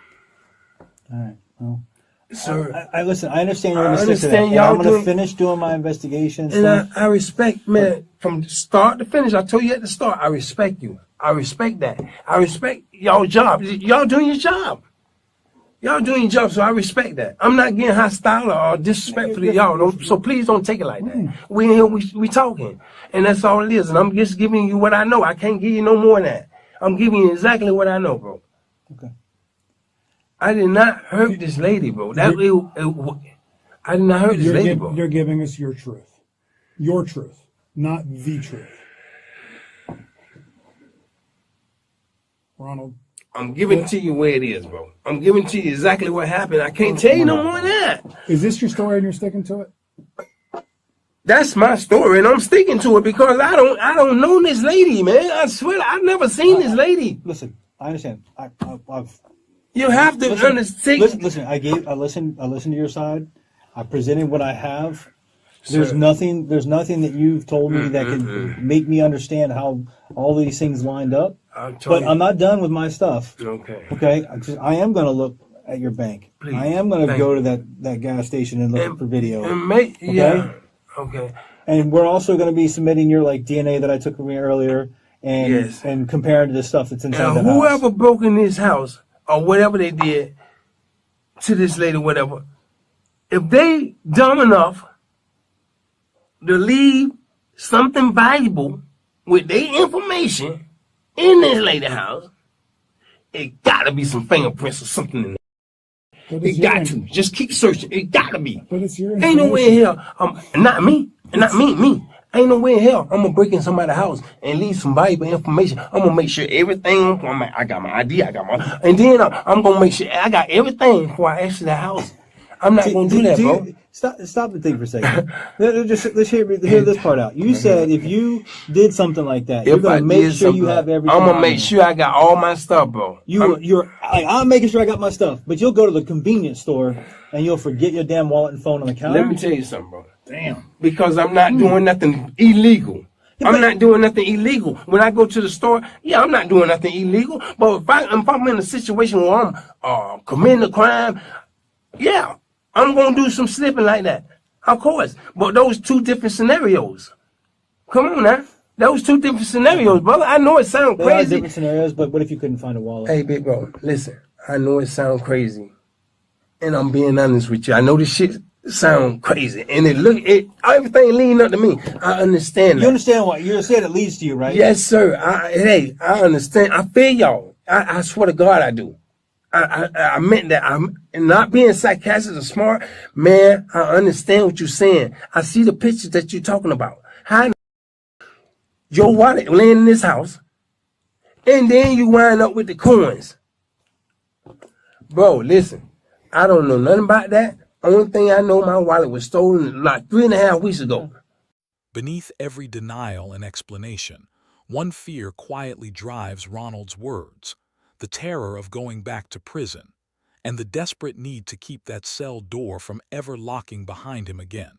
All right. Well, sir, I listen. I understand you're going to stick to that. And I'm going to finish doing my investigation. And I respect, man, from start to finish. I told you at the start, I respect you. I respect that. I respect y'all job. Y'all doing your job. Y'all doing your job, so I respect that. I'm not getting hostile or disrespectful to y'all, so please don't take it like that. We in here, we talking, and that's all it is. And I'm just giving you what I know. I can't give you no more than that. I'm giving you exactly what I know, bro. Okay. I did not hurt this lady, bro. I did not hurt this lady, bro. You're giving us your truth, not the truth, Ronald. I'm giving to you where it is, bro. I'm giving to you exactly what happened. I can't tell you no more than that. Is this your story and you're sticking to it? That's my story, and I'm sticking to it because I don't know this lady, man. I swear, I've never seen this lady. Listen, I understand. I've you have to understand. Listen. I listened to your side. I presented what I have. There's nothing that you've told me that can make me understand how all these things lined up. But I'm not done with my stuff. Okay. I am going to look at your bank. Please. I am going to go to that gas station and look for video. Okay. And we're also going to be submitting your DNA that I took from you earlier and comparing to the stuff that's inside the house. Whoever broke in this house or whatever they did to this lady, whatever, if they dumb enough to leave something valuable with their information in this lady's house, it gotta be some fingerprints or something in there. It got to. Just keep searching. It gotta be. But it's your information. Ain't no way in here. Not me. Not me. Ain't no way in hell I'm gonna break in somebody's house and leave some valuable information. I'm gonna make sure everything. I got my ID, and then I'm gonna make sure I got everything before I exit the house. I'm not gonna do that, bro. Stop and think for a second. Let's hear this part out. You said if you did something like that, you're gonna make sure you have everything. I'm gonna make sure I got all my stuff, bro. I'm making sure I got my stuff, but you'll go to the convenience store and you'll forget your damn wallet and phone on the counter. Let me tell you something, bro. Damn. Because I'm not doing nothing illegal. I'm not doing nothing illegal. When I go to the store, yeah, I'm not doing nothing illegal. But if I'm in a situation where I'm committing a crime, yeah, I'm going to do some slipping like that. Of course. But those two different scenarios. Come on now. Those two different scenarios, brother. I know it sounds crazy. There are different scenarios, but what if you couldn't find a wallet? Hey, big bro, listen. I know it sounds crazy. And I'm being honest with you. I know this shit sound crazy, and everything leading up to me. I understand that. You understand what you're saying? It leads to you, right? Yes, sir. I understand. I feel y'all. I swear to God, I do. I meant that. I'm not being sarcastic or smart, man. I understand what you're saying. I see the pictures that you're talking about. How your wallet laying in this house, and then you wind up with the coins, bro. Listen, I don't know nothing about that. Only thing I know, my wallet was stolen like 3.5 weeks ago. Beneath every denial and explanation, one fear quietly drives Ronald's words: the terror of going back to prison, and the desperate need to keep that cell door from ever locking behind him again.